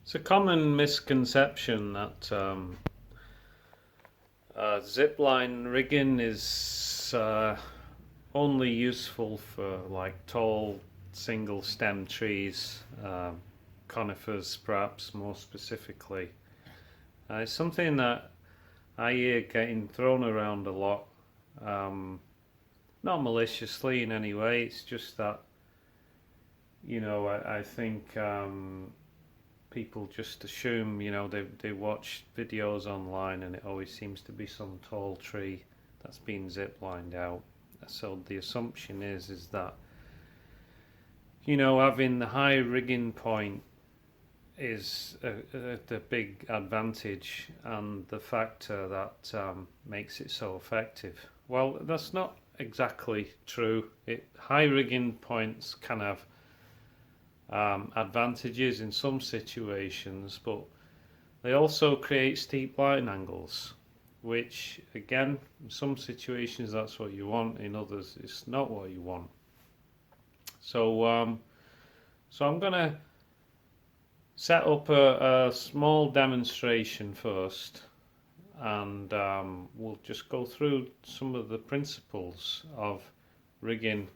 It's a common misconception that zipline rigging is only useful for like tall single stem trees, conifers perhaps more specifically. It's something that I hear getting thrown around a lot, not maliciously in any way. It's just that, I think people just assume, they watch videos online and it always seems to be some tall tree that's been zip-lined out. So the assumption is that, having the high rigging point is the big advantage and the factor that makes it so effective. Well, that's not exactly true. High rigging points can have advantages in some situations, but they also create steep line angles, which again, in some situations that's what you want, in others it's not what you want. So I'm going to set up a small demonstration first, and we'll just go through some of the principles of rigging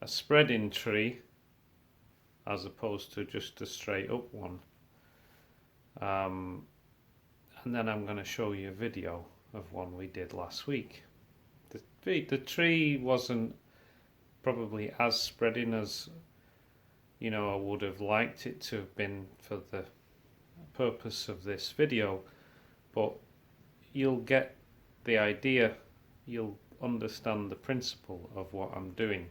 a spreading tree as opposed to just a straight up one, and then I'm going to show you a video of one we did last week. The tree wasn't probably as spreading as I would have liked it to have been for the purpose of this video, but you'll get the idea, you'll understand the principle of what I'm doing.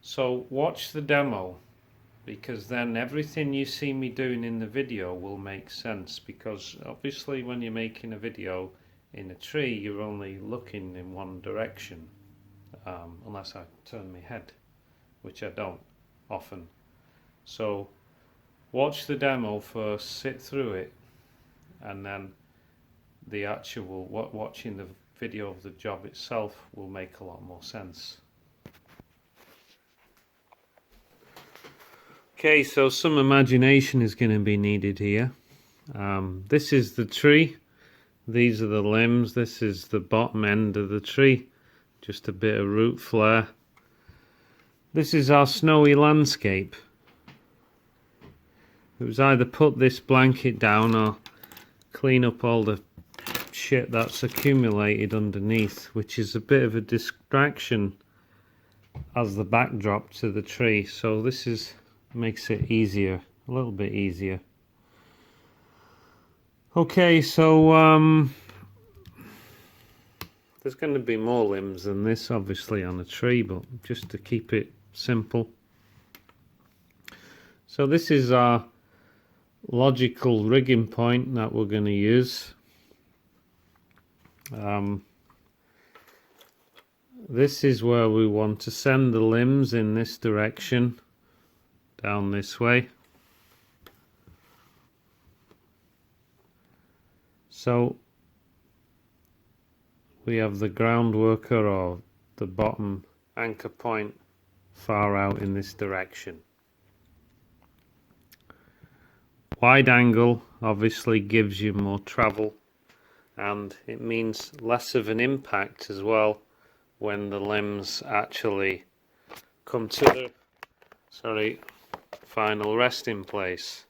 So watch the demo, because then everything you see me doing in the video will make sense, because obviously when you're making a video in a tree you're only looking in one direction, unless I turn my head, which I don't often. So watch the demo first, sit through it, and then the actual watching the video of the job itself will make a lot more sense. Okay, so some imagination is going to be needed here. This is the tree, these are the limbs, this is the bottom end of the tree, just a bit of root flare. This is our snowy landscape. It was either put this blanket down or clean up all the shit that's accumulated underneath, which is a bit of a distraction as the backdrop to the tree. So this makes it easier, a little bit easier. Okay, so there's going to be more limbs than this obviously on a tree, but just to keep it simple. So this is our logical rigging point that we're going to use. This is where we want to send the limbs, in this direction, down this way. So we have the ground worker, or the bottom anchor point, far out in this direction. Wide angle obviously gives you more travel, and it means less of an impact as well when the limbs actually come to the final resting place.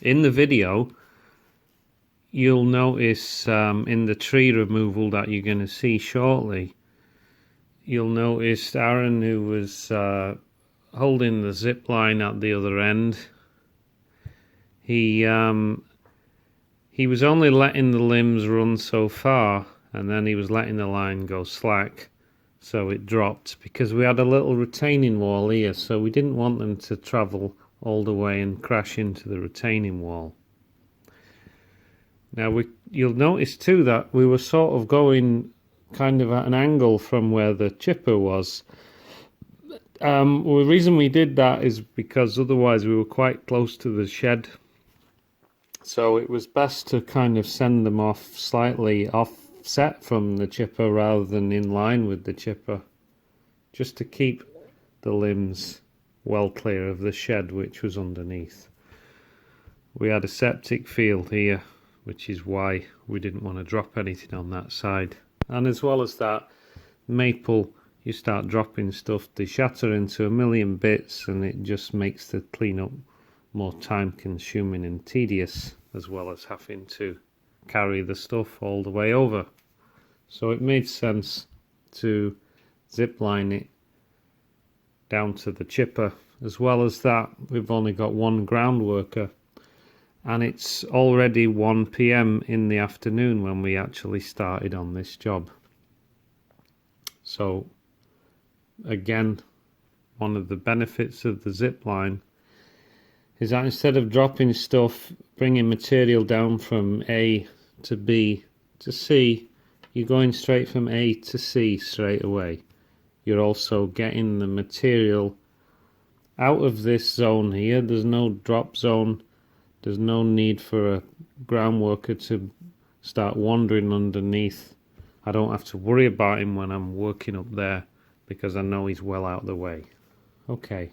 In the video you'll notice, in the tree removal that you're going to see shortly, you'll notice Aaron, who was holding the zip line at the other end, he was only letting the limbs run so far, and then he was letting the line go slack, so it dropped, because we had a little retaining wall here, so we didn't want them to travel all the way and crash into the retaining wall. Now you'll notice too that we were sort of going kind of at an angle from where the chipper was. The reason we did that is because otherwise we were quite close to the shed, so it was best to kind of send them off slightly offset from the chipper rather than in line with the chipper. just to keep the limbs well clear of the shed which was underneath. We had a septic field here, which is why we didn't want to drop anything on that side. And as well as that, maple, you start dropping stuff, they shatter into a million bits, and it just makes the cleanup more time consuming and tedious, as well as having to carry the stuff all the way over. So it made sense to zipline it down to the chipper. As well as that, we've only got one ground worker, and it's already 1 PM in the afternoon when we actually started on this job. So again, one of the benefits of the zipline is that instead of dropping stuff, bringing material down from A to B to C, you're going straight from A to C straight away. You're also getting the material out of this zone here. There's no drop zone. There's no need for a ground worker to start wandering underneath. I don't have to worry about him when I'm working up there because I know he's well out of the way. Okay.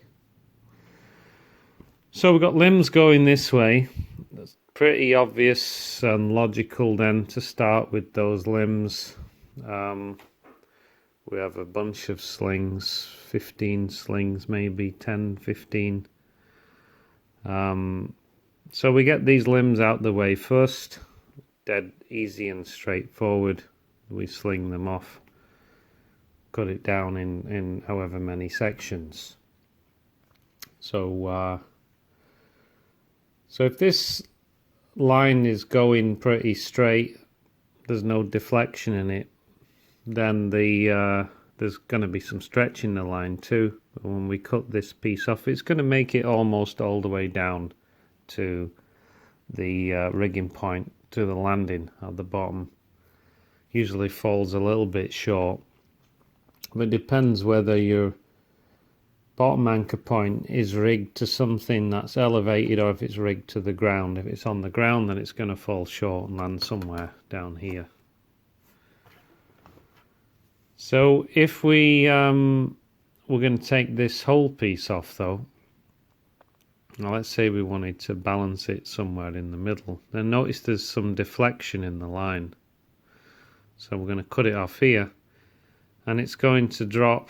So we've got limbs going this way. That's pretty obvious and logical then to start with those limbs. We have a bunch of slings, 15 slings, maybe 10, 15. So we get these limbs out the way first, dead easy and straightforward. We sling them off, cut it down in however many sections. So if this line is going pretty straight, there's no deflection in it, then there's going to be some stretch in the line too. When we cut this piece off, it's going to make it almost all the way down to the rigging point, to the landing at the bottom. Usually falls a little bit short, but it depends whether your bottom anchor point is rigged to something that's elevated or if it's rigged to the ground. If it's on the ground, then it's going to fall short and land somewhere down here. So if we're going to take this whole piece off though, now let's say we wanted to balance it somewhere in the middle, then notice there's some deflection in the line. So we're going to cut it off here, and it's going to drop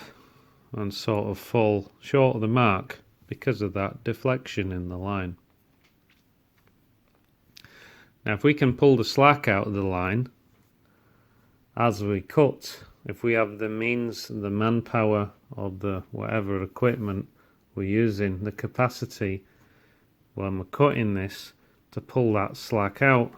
and sort of fall short of the mark because of that deflection in the line. Now if we can pull the slack out of the line as we cut, if we have the means, the manpower, or the whatever equipment we're using, the capacity when we're cutting this to pull that slack out,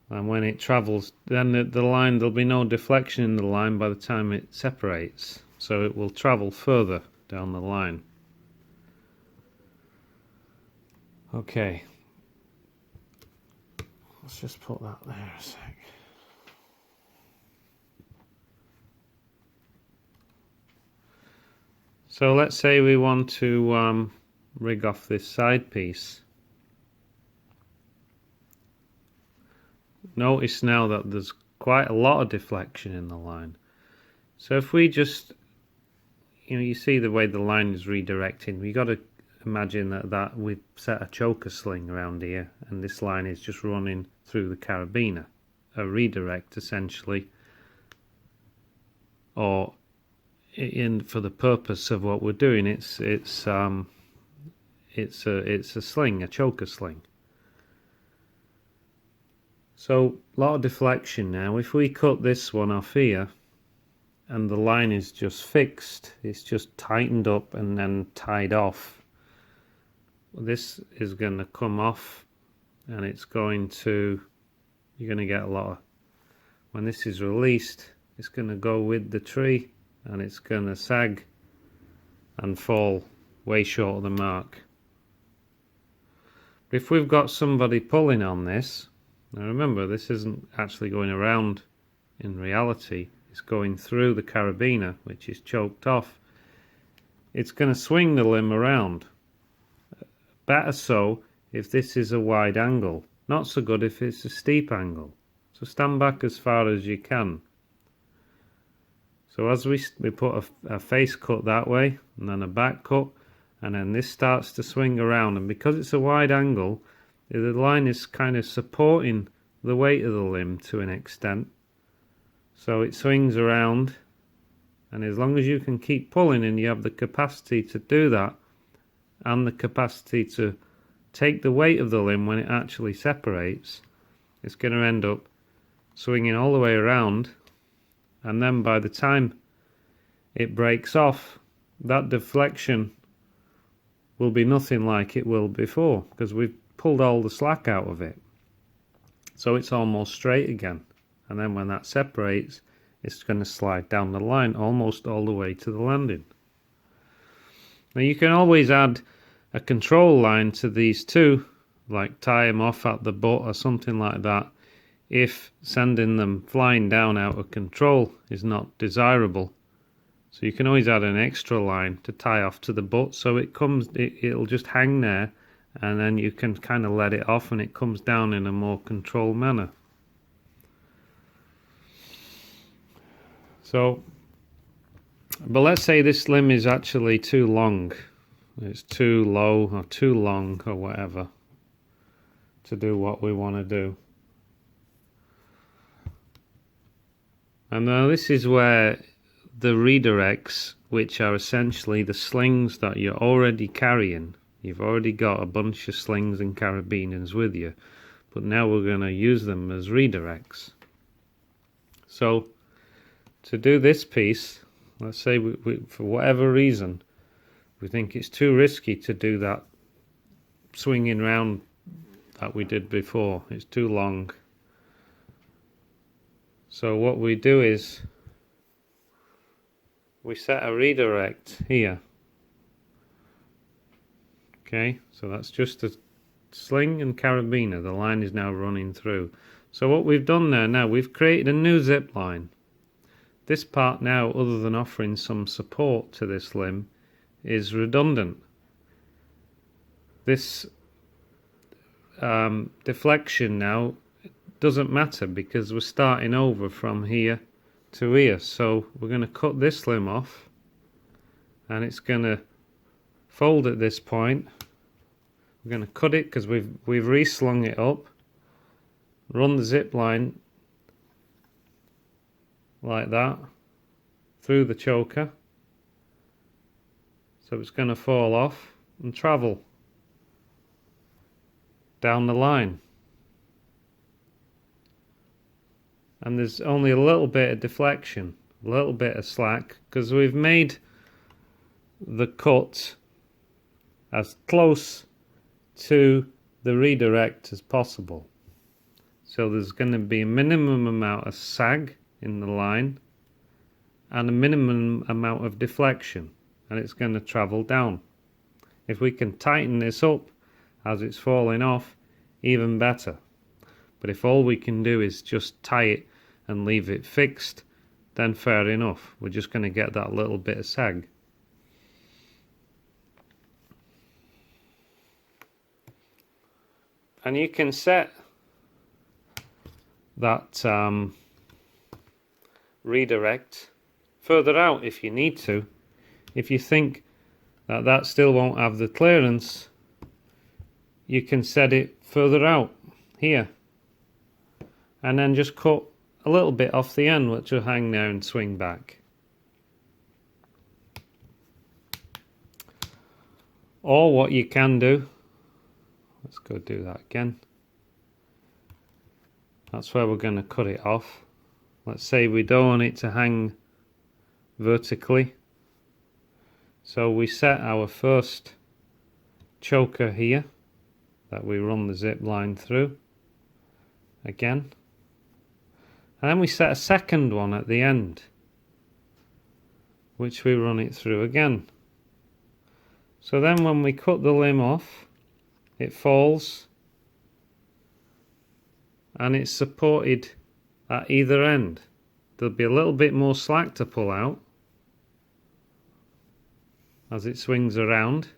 and when it travels, then the line, there'll be no deflection in the line by the time it separates, so it will travel further down the line. Okay, let's just put that there a sec. So let's say we want to rig off this side piece. Notice now that there's quite a lot of deflection in the line. So if we just, you see the way the line is redirecting, we got to imagine that we've set a choker sling around here and this line is just running through the carabiner, a redirect essentially, or for the purpose of what we're doing, it's a sling, a choker sling. So a lot of deflection now. If we cut this one off here and the line is just fixed, it's just tightened up and then tied off, this is going to come off and it's going to, you're going to get a lot of, when this is released, it's going to go with the tree and it's going to sag and fall way short of the mark. But if we've got somebody pulling on this, now remember this isn't actually going around in reality, it's going through the carabiner which is choked off, it's going to swing the limb around. Better so if this is a wide angle, not so good if it's a steep angle. So stand back as far as you can. So as we put a face cut that way, and then a back cut, and then this starts to swing around, and because it's a wide angle, the line is kind of supporting the weight of the limb to an extent. So it swings around, and as long as you can keep pulling and you have the capacity to do that, and the capacity to take the weight of the limb when it actually separates, it's going to end up swinging all the way around, and then by the time it breaks off, that deflection will be nothing like it will before, because we've pulled all the slack out of it. So it's almost straight again, and then when that separates, it's going to slide down the line almost all the way to the landing. Now you can always add a control line to these two, like tie them off at the butt or something like that, if sending them flying down out of control is not desirable. So you can always add an extra line to tie off to the butt, so it'll just hang there, and then you can kind of let it off and it comes down in a more controlled manner. So, but let's say this limb is actually too long, it's too low or too long or whatever to do what we want to do. And now this is where the redirects, which are essentially the slings that you're already carrying, you've already got a bunch of slings and carabiners with you, but now we're going to use them as redirects. So to do this piece, let's say we for whatever reason we think it's too risky to do that swinging round that we did before, it's too long. So what we do is we set a redirect here. Okay, so that's just a sling and carabiner. The line is now running through. So what we've done there now, we've created a new zip line. This part now, other than offering some support to this limb, is redundant. This deflection now doesn't matter because we're starting over from here to here. So we're going to cut this limb off, and it's going to fold at this point. We're going to cut it because we've reslung it up, run the zip line like that through the choker, so it's going to fall off and travel down the line. And there's only a little bit of deflection, a little bit of slack, because we've made the cut as close to the redirect as possible. So there's going to be a minimum amount of sag in the line and a minimum amount of deflection, and it's going to travel down. If we can tighten this up as it's falling off, even better. But if all we can do is just tie it and leave it fixed, then fair enough. We're just going to get that little bit of sag. And you can set that redirect further out if you need to. If you think that that still won't have the clearance, you can set it further out here, and then just cut a little bit off the end, which will hang there and swing back. Or what you can do, let's go do that again. That's where we're going to cut it off. Let's say we don't want it to hang vertically, so we set our first choker here that we run the zip line through again, and then we set a second one at the end which we run it through again. So then when we cut the limb off, it falls and it's supported at either end. There'll be a little bit more slack to pull out as it swings around,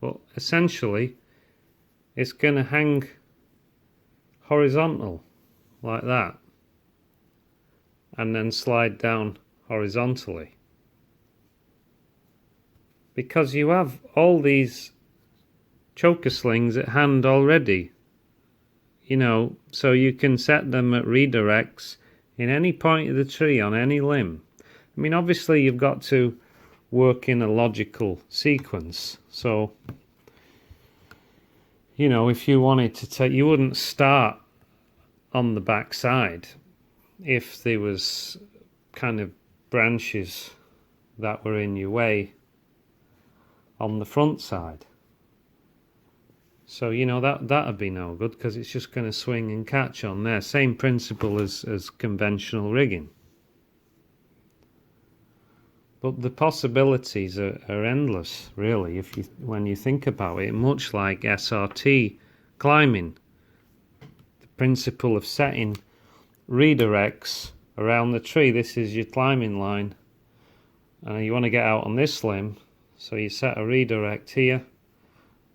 but essentially it's going to hang horizontal like that and then slide down horizontally, because you have all these choker slings at hand already, you know, so you can set them at redirects in any point of the tree on any limb. I mean, obviously you've got to work in a logical sequence. So, you know, if you wanted to take, you wouldn't start on the back side if there was kind of branches that were in your way on the front side. So, you know, that'd be no good, because it's just going to swing and catch on there. Same principle as conventional rigging. But the possibilities are endless, really, when you think about it. Much like SRT climbing, the principle of setting redirects around the tree. This is your climbing line, and you want to get out on this limb, so you set a redirect here,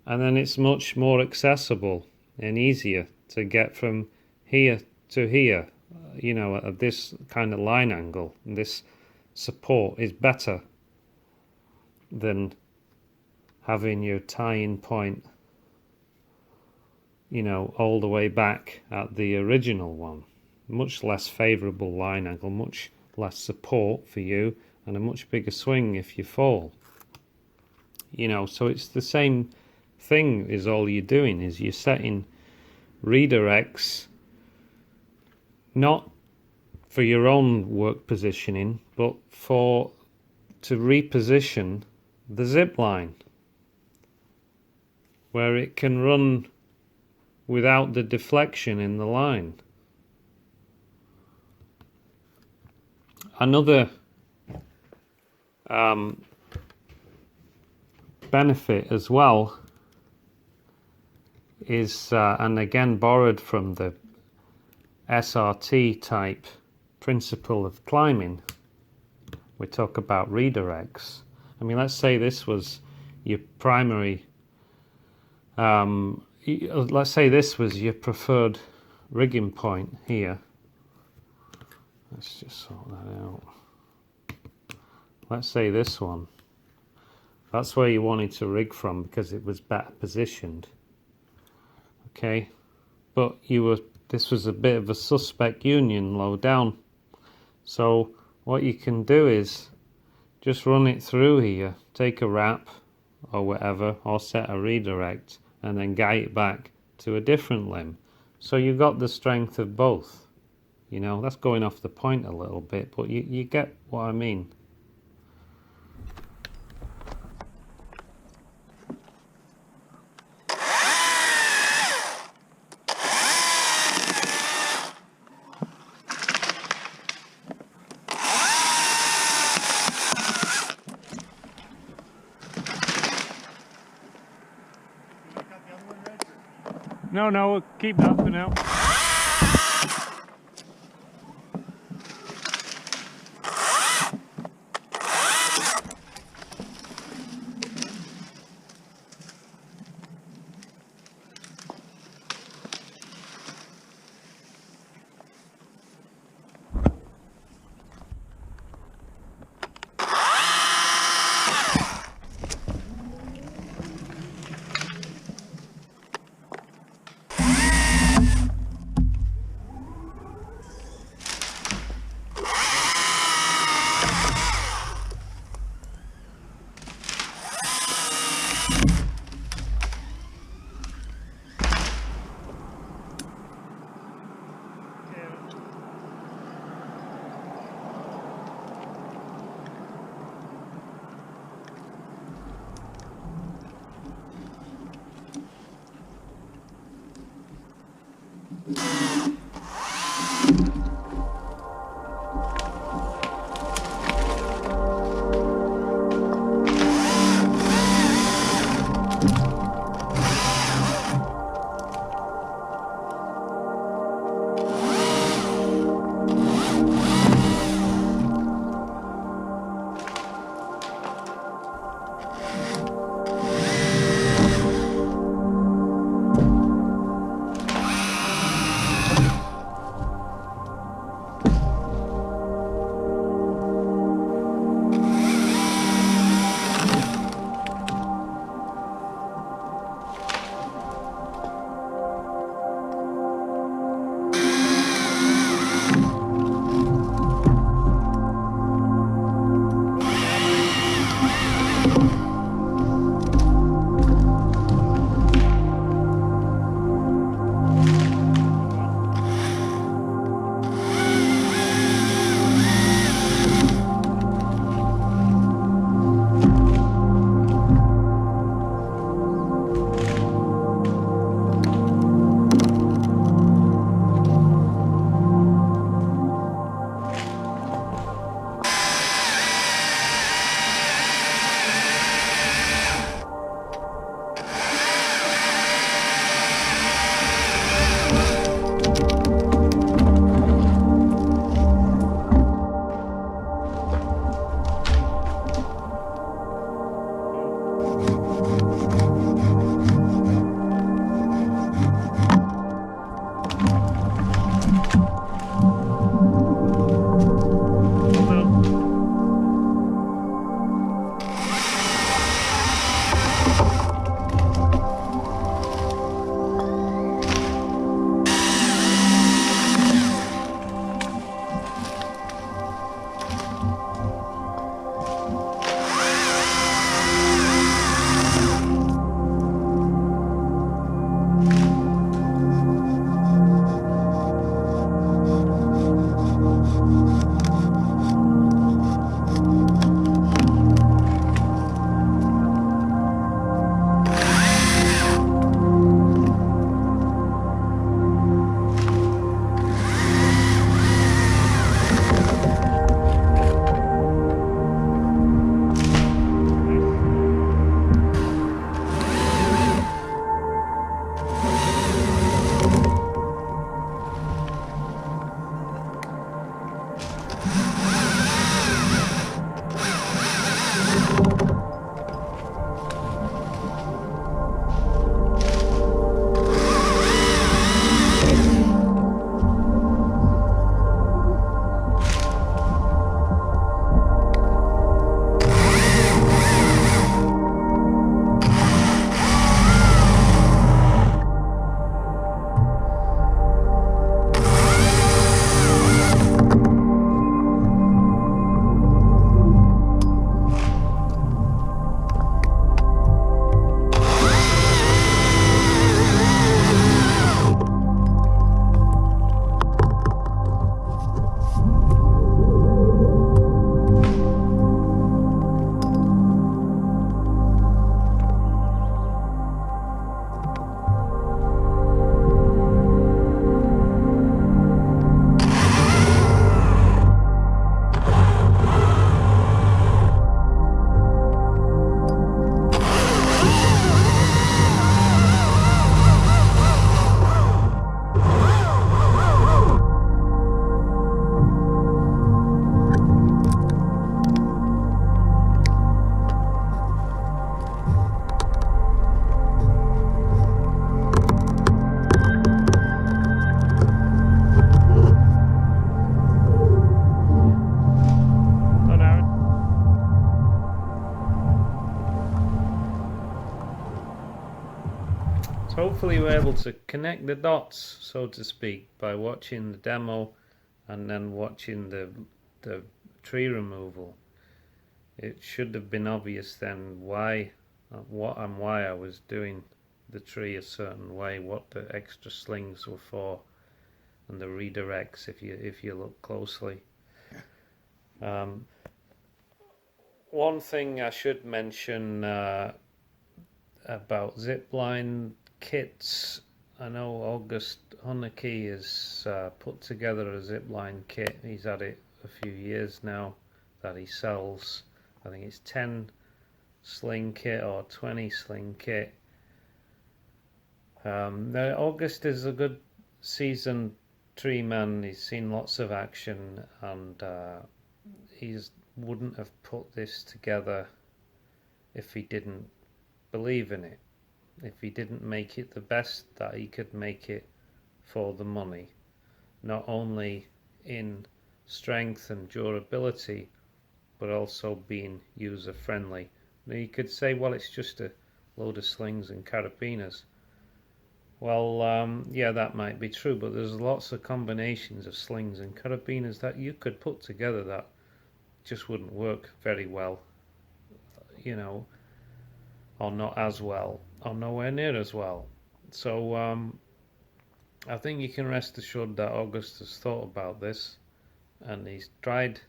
and then it's much more accessible and easier to get from here to here, you know, at this kind of line angle. And this support is better than having your tie-in point, you know, all the way back at the original one. Much less favourable line angle, much less support for you, and a much bigger swing if you fall. You know, so it's the same thing. Is all you're doing is you're setting redirects not for your own work positioning, but to reposition the zipline, where it can run without the deflection in the line. Another benefit as well is, and again borrowed from the SRT type principle of climbing, we talk about redirects. I mean, let's say this was your primary, let's say this was your preferred rigging point here. Let's just sort that out. Let's say this one. That's where you wanted to rig from because it was better positioned. Okay, but this was a bit of a suspect union low down. So what you can do is just run it through here, take a wrap or whatever, or set a redirect, and then guide it back to a different limb. So you've got the strength of both. You know, that's going off the point a little bit, but you get what I mean. No, we'll keep that for now. hopefully you were able to connect the dots, so to speak, by watching the demo and then watching the tree removal. It should have been obvious then why I was doing the tree a certain way, what the extra slings were for, and the redirects if you look closely. One thing I should mention about Zipline kits. I know August Hunneke has put together a Zipline kit. He's had it a few years now that he sells. I think it's 10 sling kit or 20 sling kit. Now August is a good seasoned tree man. He's seen lots of action, and he wouldn't have put this together if he didn't believe in it, if he didn't make it the best that he could make it for the money, not only in strength and durability but also being user friendly. Now you could say, well, it's just a load of slings and carabiners. Well, yeah, that might be true, but there's lots of combinations of slings and carabiners that you could put together that just wouldn't work very well, you know, or not as well, or nowhere near as well. So I think you can rest assured that August has thought about this, and he's tried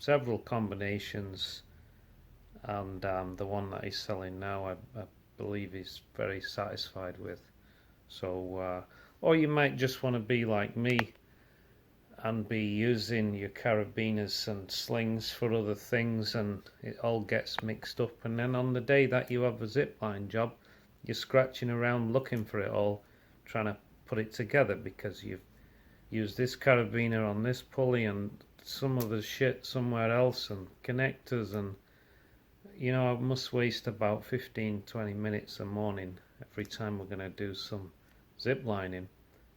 several combinations, and the one that he's selling now I believe he's very satisfied with. So or you might just want to be like me and be using your carabiners and slings for other things, and it all gets mixed up, and then on the day that you have a zipline job you're scratching around looking for it all, trying to put it together because you've used this carabiner on this pulley and some other shit somewhere else and connectors, and you know, I must waste about 15-20 minutes a morning every time we're going to do some zip lining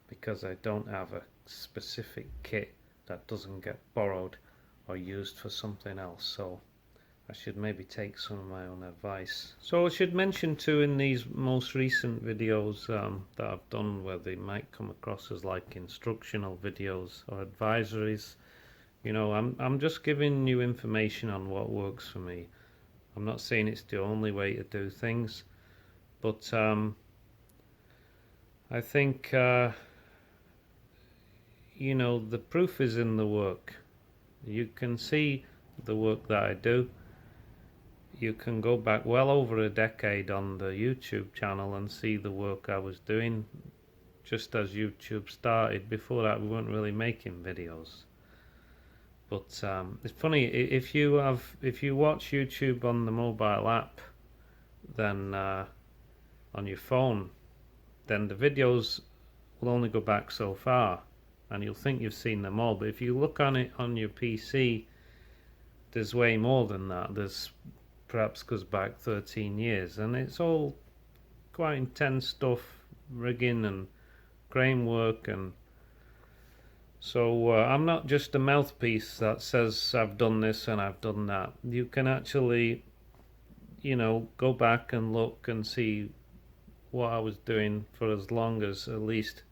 because I don't have a specific kit that doesn't get borrowed or used for something else. So I should maybe take some of my own advice. So I should mention too, in these most recent videos that I've done, where they might come across as like instructional videos or advisories, you know, I'm just giving you information on what works for me. I'm not saying it's the only way to do things, but I think you know, the proof is in the work. You can see the work that I do. You can go back well over a decade on the YouTube channel and see the work I was doing just as YouTube started. Before that we weren't really making videos. But it's funny, if you watch YouTube on the mobile app, then on your phone, then the videos will only go back so far, and you'll think you've seen them all. But if you look on it on your PC, there's way more than that. There's perhaps goes back 13 years, and it's all quite intense stuff, rigging and crane work. And so I'm not just a mouthpiece that says I've done this and I've done that. You can actually, you know, go back and look and see what I was doing for as long as at least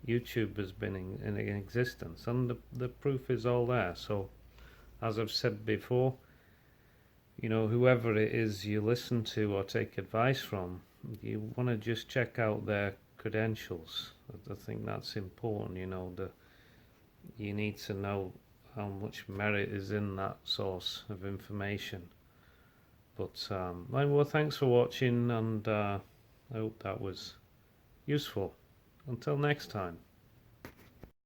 YouTube has been in existence, and the proof is all there. So as I've said before, you know, whoever it is you listen to or take advice from, you want to just check out their credentials. I think that's important. You know, you need to know how much merit is in that source of information. But well, thanks for watching, and I hope that was useful. Until next time.